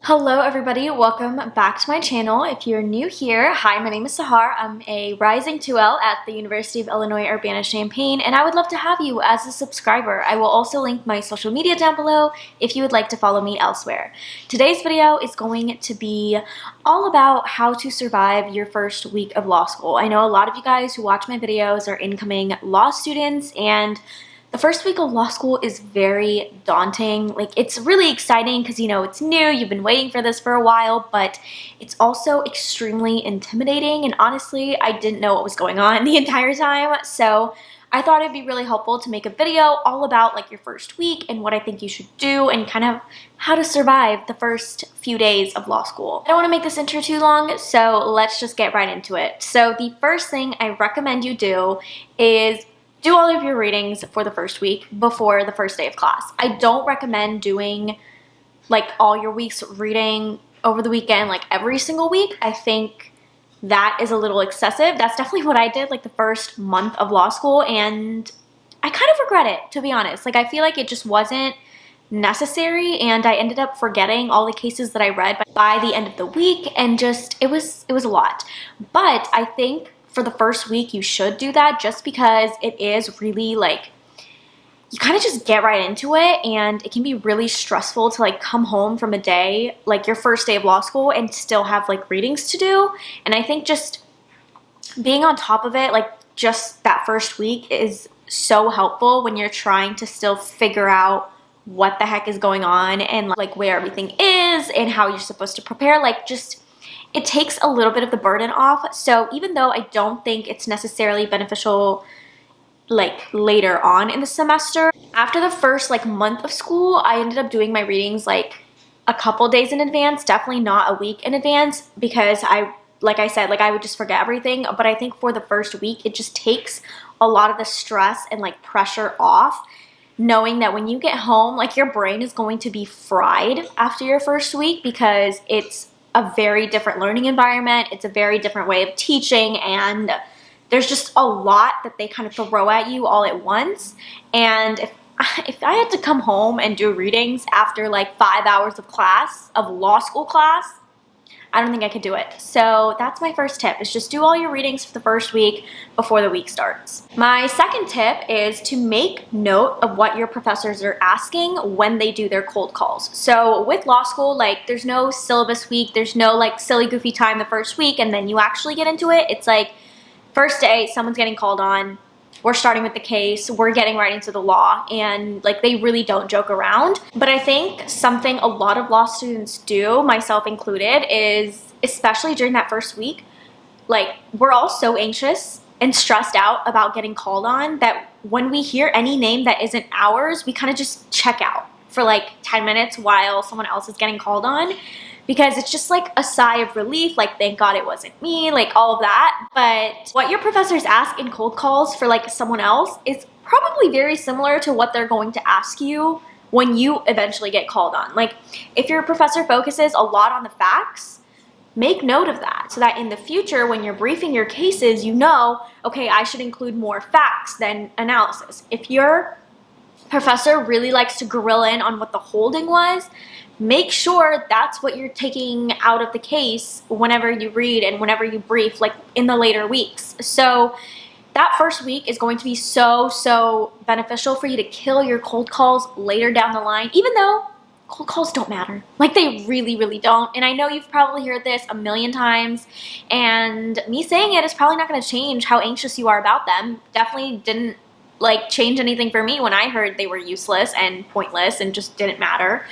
Hello everybody, welcome back to my channel. If you're new here, hi, my name is Sahar. I'm a rising 2L at the University of Illinois Urbana-Champaign, and I would love to have you as a subscriber. I will also link my social media down below if you would like to follow me elsewhere. Today's video is going to be all about how to survive your first week of law school. I know a lot of you guys who watch my videos are incoming law students, and the first week of law school is very daunting. Like, it's really exciting because, you know, it's new, you've been waiting for this for a while, but it's also extremely intimidating, and honestly, I didn't know what was going on the entire time, so I thought it'd be really helpful to make a video all about like your first week and what I think you should do and kind of how to survive the first few days of law school. I don't want to make this intro too long, so let's just get right into it. So the first thing I recommend you do is do all of your readings for the first week before the first day of class. I don't recommend doing like all your week's reading over the weekend, like every single week. I think that is a little excessive. That's definitely what I did like the first month of law school, and I kind of regret it, to be honest. Like, I feel like it just wasn't necessary, and I ended up forgetting all the cases that I read by the end of the week, and just it was a lot. But I think for the first week you should do that, just because it is really like, you kind of just get right into it, and it can be really stressful to like come home from a day, like your first day of law school, and still have like readings to do. And I think just being on top of it, like just that first week, is so helpful when you're trying to still figure out what the heck is going on and like where everything is and how you're supposed to prepare. Like, just it takes a little bit of the burden off. So even though I don't think it's necessarily beneficial like later on in the semester, after the first like month of school, I ended up doing my readings like a couple days in advance, definitely not a week in advance, because like I said, like I would just forget everything. But I think for the first week, it just takes a lot of the stress and like pressure off, knowing that when you get home, like your brain is going to be fried after your first week, because it's a very different learning environment. It's a very different way of teaching, and there's just a lot that they kind of throw at you all at once. And if I had to come home and do readings after like 5 hours of class, of law school class, I don't think I could do it. So that's my first tip, is just do all your readings for the first week before the week starts. My second tip is to make note of what your professors are asking when they do their cold calls. So with law school, like there's no syllabus week, there's no like silly goofy time the first week and then you actually get into it. It's like first day, someone's getting called on, we're starting with the case, we're getting right into the law, and like they really don't joke around. But I think something a lot of law students do, myself included, is especially during that first week, like we're all so anxious and stressed out about getting called on that when we hear any name that isn't ours, we kind of just check out for like 10 minutes while someone else is getting called on, because it's just like a sigh of relief, like thank God it wasn't me, like all of that. But what your professors ask in cold calls for like someone else is probably very similar to what they're going to ask you when you eventually get called on. Like if your professor focuses a lot on the facts, make note of that so that in the future when you're briefing your cases, you know, okay, I should include more facts than analysis. If your professor really likes to grill in on what the holding was, make sure that's what you're taking out of the case whenever you read and whenever you brief, like in the later weeks. So that first week is going to be so beneficial for you to kill your cold calls later down the line, even though cold calls don't matter. Like they really don't. And I know you've probably heard this a million times, and me saying it is probably not going to change how anxious you are about them. Definitely didn't like change anything for me when I heard they were useless and pointless and just didn't matter.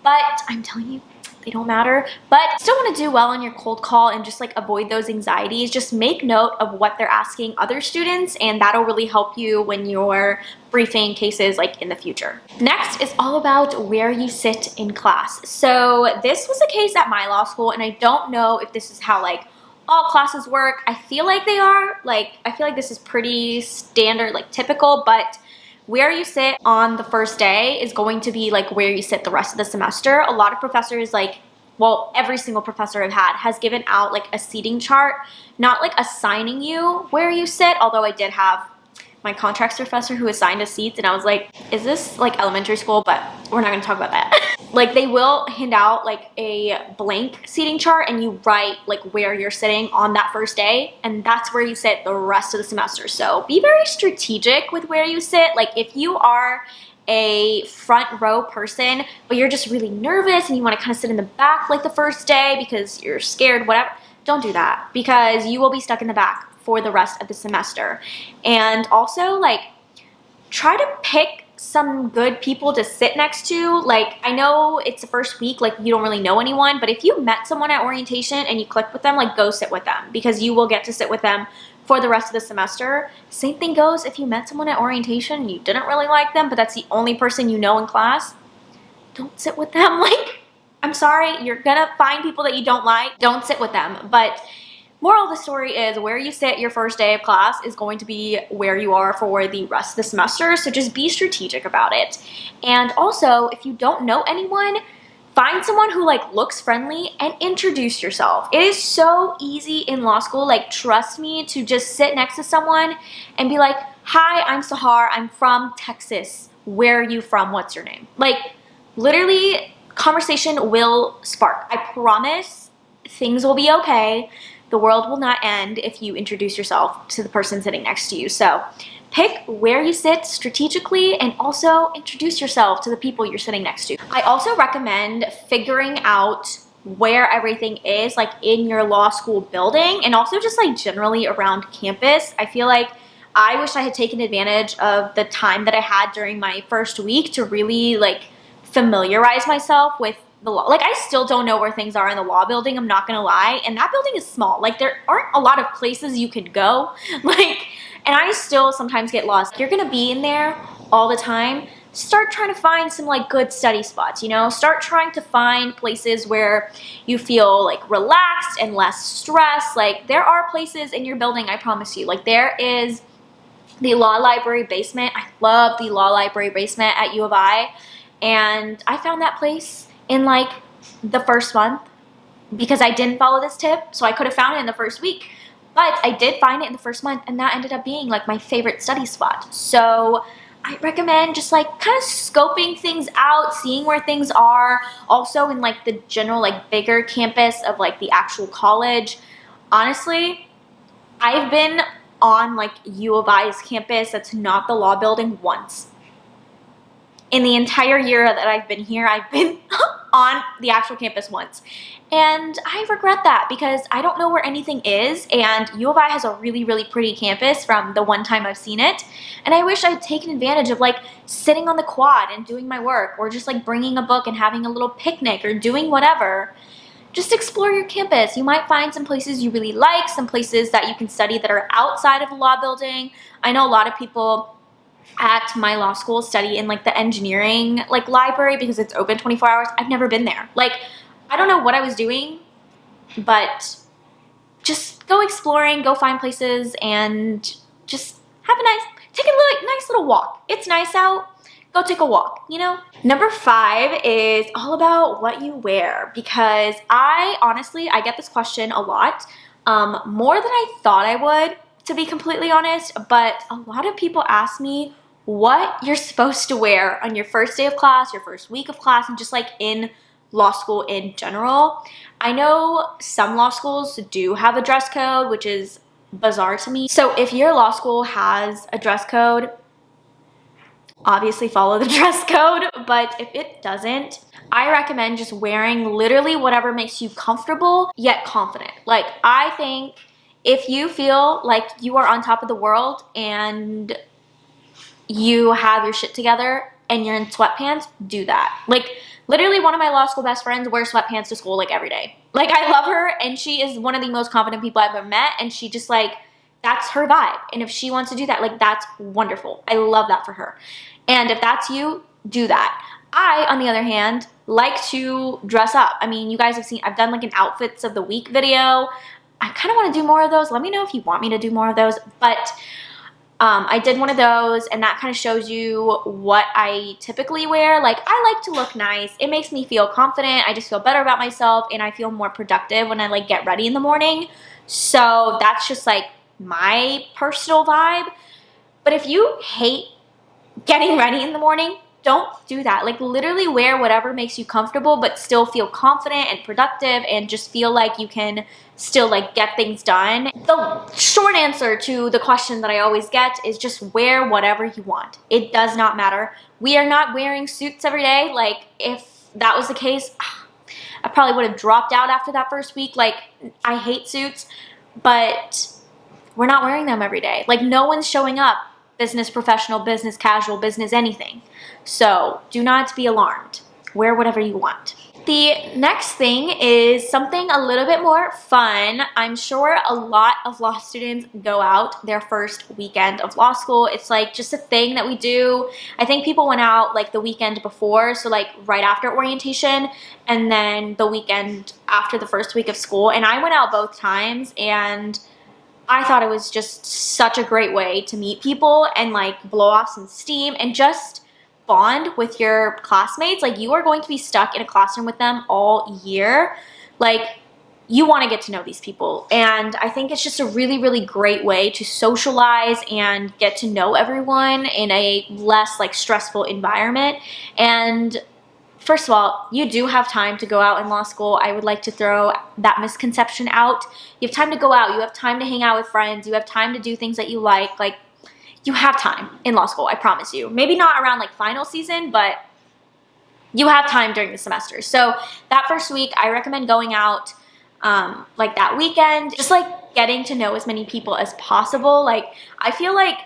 But I'm telling you, they don't matter. But still want to do well on your cold call and just like avoid those anxieties. Just make note of what they're asking other students, and that'll really help you when you're briefing cases like in the future. Next is all about where you sit in class. So this was a case at my law school, and I don't know if this is how like all classes work. I feel like they are. Like I feel like this is pretty standard, like typical, but where you sit on the first day is going to be like where you sit the rest of the semester. A lot of professors, like, well, every single professor I've had has given out like a seating chart, not like assigning you where you sit, although I did have my contracts professor who assigned us seats, and I was like, is this like elementary school? But we're not gonna talk about that. Like, they will hand out like a blank seating chart, and you write like where you're sitting on that first day, and that's where you sit the rest of the semester. So be very strategic with where you sit. Like, if you are a front row person, but you're just really nervous and you want to kind of sit in the back like the first day because you're scared, whatever, don't do that, because you will be stuck in the back for the rest of the semester. And also, like, try to pick some good people to sit next to. Like, I know it's the first week, like, you don't really know anyone, but if you met someone at orientation and you clicked with them, like, go sit with them, because you will get to sit with them for the rest of the semester. Same thing goes if you met someone at orientation and you didn't really like them, but that's the only person you know in class. Don't sit with them. Like, I'm sorry, you're gonna find people that you don't like. Don't sit with them. But moral of the story is, where you sit your first day of class is going to be where you are for the rest of the semester. So just be strategic about it. And also, if you don't know anyone, find someone who like looks friendly and introduce yourself. It is so easy in law school, like, trust me, to just sit next to someone and be like, hi, I'm Sahar, I'm from Texas. Where are you from? What's your name? Like, literally, conversation will spark. I promise things will be okay. The world will not end if you introduce yourself to the person sitting next to you. So pick where you sit strategically, and also introduce yourself to the people you're sitting next to. I also recommend figuring out where everything is, like, in your law school building, and also just like generally around campus. I feel like I wish I had taken advantage of the time that I had during my first week to really like familiarize myself with the law. Like, I still don't know where things are in the law building, I'm not gonna lie, and that building is small. Like, there aren't a lot of places you could go. Like, and I still sometimes get lost. You're gonna be in there all the time. Start trying to find some like good study spots, you know? Start trying to find places where you feel like relaxed and less stressed. Like, there are places in your building, I promise you. Like, there is the law library basement. I love the law library basement at U of I. And I found that place in like the first month because I didn't follow this tip. So I could have found it in the first week. But I did find it in the first month, and that ended up being like my favorite study spot. So I recommend just like kind of scoping things out, seeing where things are. Also in like the general like bigger campus of like the actual college. Honestly, I've been on like U of I's campus that's not the law building once. In the entire year that I've been here, I've been on the actual campus once. And I regret that because I don't know where anything is, and U of I has a really, really pretty campus from the one time I've seen it. And I wish I'd taken advantage of like sitting on the quad and doing my work, or just like bringing a book and having a little picnic or doing whatever. Just explore your campus. You might find some places you really like, some places that you can study that are outside of the law building. I know a lot of people at my law school study in like the engineering like library because it's open 24 hours. I've never been there. Like, I don't know what I was doing, but just go exploring, go find places, and just have a take a nice little walk. It's nice out. Go take a walk, you know? Number 5 is all about what you wear, because I get this question a lot, more than I thought I would, to be completely honest, but a lot of people ask me what you're supposed to wear on your first day of class, your first week of class, and just like in law school in general. I know some law schools do have a dress code, which is bizarre to me. So if your law school has a dress code, obviously follow the dress code, but if it doesn't, I recommend just wearing literally whatever makes you comfortable yet confident. Like, I think if you feel like you are on top of the world and you have your shit together and you're in sweatpants, do that. Like, literally one of my law school best friends wears sweatpants to school like every day. Like, I love her, and she is one of the most confident people I've ever met, and she just like, that's her vibe. And if she wants to do that, like, that's wonderful. I love that for her. And if that's you, do that. I, on the other hand, like to dress up. I mean, you guys have seen, I've done like an outfits of the week video. I kind of want to do more of those. Let me know if you want me to do more of those. But I did one of those, and that kind of shows you what I typically wear. Like, I like to look nice. It makes me feel confident. I just feel better about myself, and I feel more productive when I like get ready in the morning. So that's just like my personal vibe. But if you hate getting ready in the morning, don't do that. Like, literally wear whatever makes you comfortable, but still feel confident and productive and just feel like you can still like get things done. The short answer to the question that I always get is just wear whatever you want. It does not matter. We are not wearing suits every day. Like, if that was the case, I probably would have dropped out after that first week. Like, I hate suits, but we're not wearing them every day. Like, no one's showing up. Business professional, business casual, business anything. So do not be alarmed. Wear whatever you want. The next thing is something a little bit more fun. I'm sure a lot of law students go out their first weekend of law school. It's like just a thing that we do. I think people went out like the weekend before, so like right after orientation, and then the weekend after the first week of school. And I went out both times, and I thought it was just such a great way to meet people and like blow off some steam and just bond with your classmates. Like, you are going to be stuck in a classroom with them all year. Like, you want to get to know these people. And I think it's just a really, really great way to socialize and get to know everyone in a less like stressful environment. And first of all, you do have time to go out in law school. I would like to throw that misconception out. You have time to go out. You have time to hang out with friends. You have time to do things that you like. Like, you have time in law school, I promise you. Maybe not around like final season, but you have time during the semester. So that first week, I recommend going out like that weekend, just like getting to know as many people as possible. Like, I feel like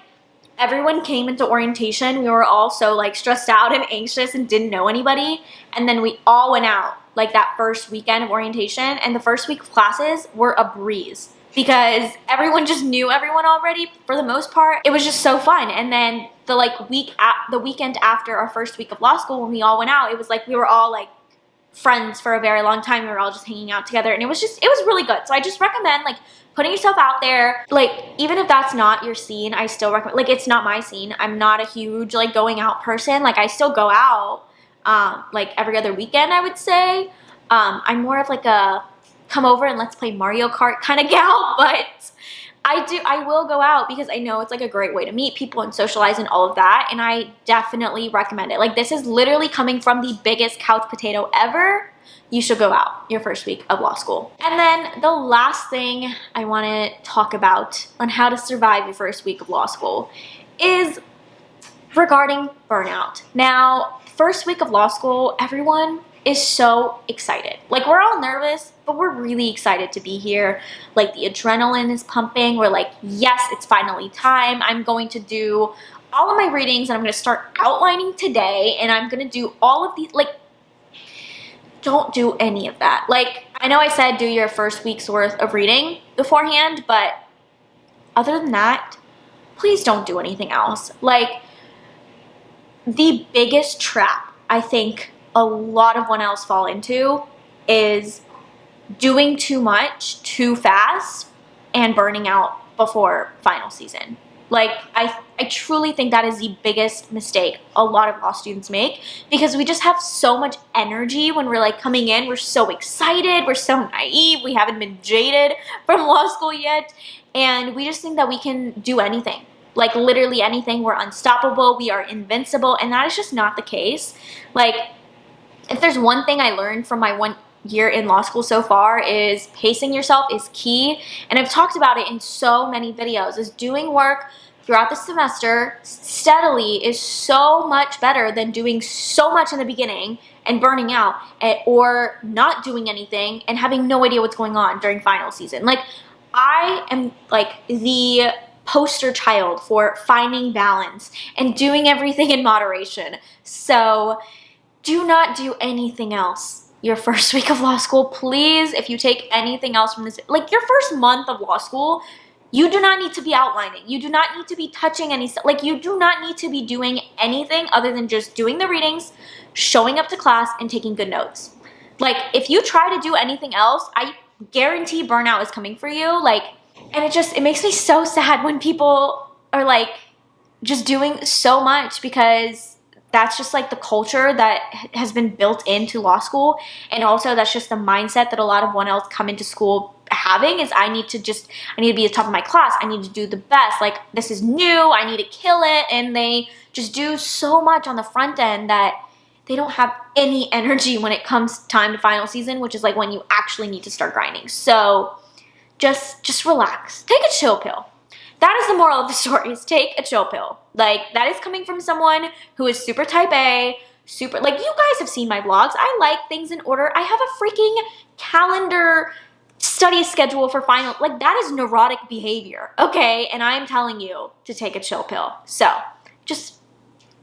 everyone came into orientation, we were all so like stressed out and anxious and didn't know anybody. And then we all went out like that first weekend of orientation, and the first week of classes were a breeze because everyone just knew everyone already for the most part. It was just so fun. And then the weekend after our first week of law school, when we all went out, it was like we were all like friends for a very long time. We were all just hanging out together, and it was really good. So I just recommend like putting yourself out there. Like, even if that's not your scene, I still recommend, like, it's not my scene. I'm not a huge like going out person. Like, I still go out like every other weekend, I would say. I'm more of like a come over and let's play Mario Kart kind of gal, but I will go out because I know it's like a great way to meet people and socialize and all of that, and I definitely recommend it. Like, this is literally coming from the biggest couch potato ever. You should go out your first week of law school. And then the last thing I want to talk about on how to survive your first week of law school is regarding burnout. Now, first week of law school, everyone is so excited. Like, we're all nervous, but we're really excited to be here. Like, the adrenaline is pumping. We're like, yes, it's finally time. I'm going to do all of my readings, and I'm going to start outlining today, and I'm going to do all of these. Like, don't do any of that. Like, I know I said do your first week's worth of reading beforehand, but other than that, please don't do anything else. Like, the biggest trap I think a lot of 1Ls fall into is doing too much too fast and burning out before final season. Like, I truly think that is the biggest mistake a lot of law students make, because we just have so much energy when we're like coming in. We're so excited. We're so naive. We haven't been jaded from law school yet. And we just think that we can do anything. Like, literally anything. We're unstoppable. We are invincible. And that is just not the case. Like, if there's one thing I learned from my 1 year in law school so far, is pacing yourself is key. And I've talked about it in so many videos, is doing work throughout the semester steadily is so much better than doing so much in the beginning and burning out, or not doing anything and having no idea what's going on during final season. Like, I am like the poster child for finding balance and doing everything in moderation. So do not do anything else your first week of law school. Please, if you take anything else from this, like your first month of law school, you do not need to be outlining. You do not need to be touching any stuff. Like, you do not need to be doing anything other than just doing the readings, showing up to class, and taking good notes. Like, if you try to do anything else, I guarantee burnout is coming for you. Like, and it makes me so sad when people are like just doing so much, because that's just like the culture that has been built into law school. And also that's just the mindset that a lot of 1Ls come into school having is I need to be at the top of my class. I need to do the best. Like, this is new. I need to kill it. And they just do so much on the front end that they don't have any energy when it comes time to final season, which is like when you actually need to start grinding. So just relax. Take a chill pill. That is the moral of the story, is take a chill pill. Like, that is coming from someone who is super type A, super, like, you guys have seen my vlogs. I like things in order. I have a freaking calendar study schedule for final. Like, that is neurotic behavior, okay? And I'm telling you to take a chill pill. So just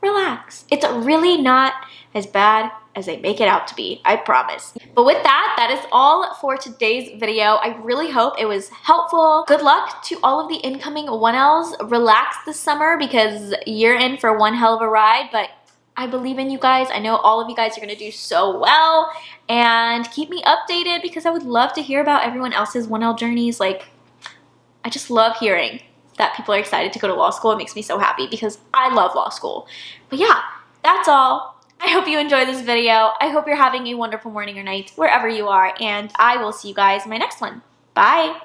relax. It's really not as bad as they make it out to be, I promise. But with that, that is all for today's video. I really hope it was helpful. Good luck to all of the incoming 1Ls. Relax this summer because you're in for one hell of a ride, but I believe in you guys. I know all of you guys are gonna do so well, and keep me updated because I would love to hear about everyone else's 1L journeys. Like, I just love hearing that people are excited to go to law school. It makes me so happy because I love law school. But yeah, that's all. I hope you enjoyed this video. I hope you're having a wonderful morning or night wherever you are, and I will see you guys in my next one. Bye.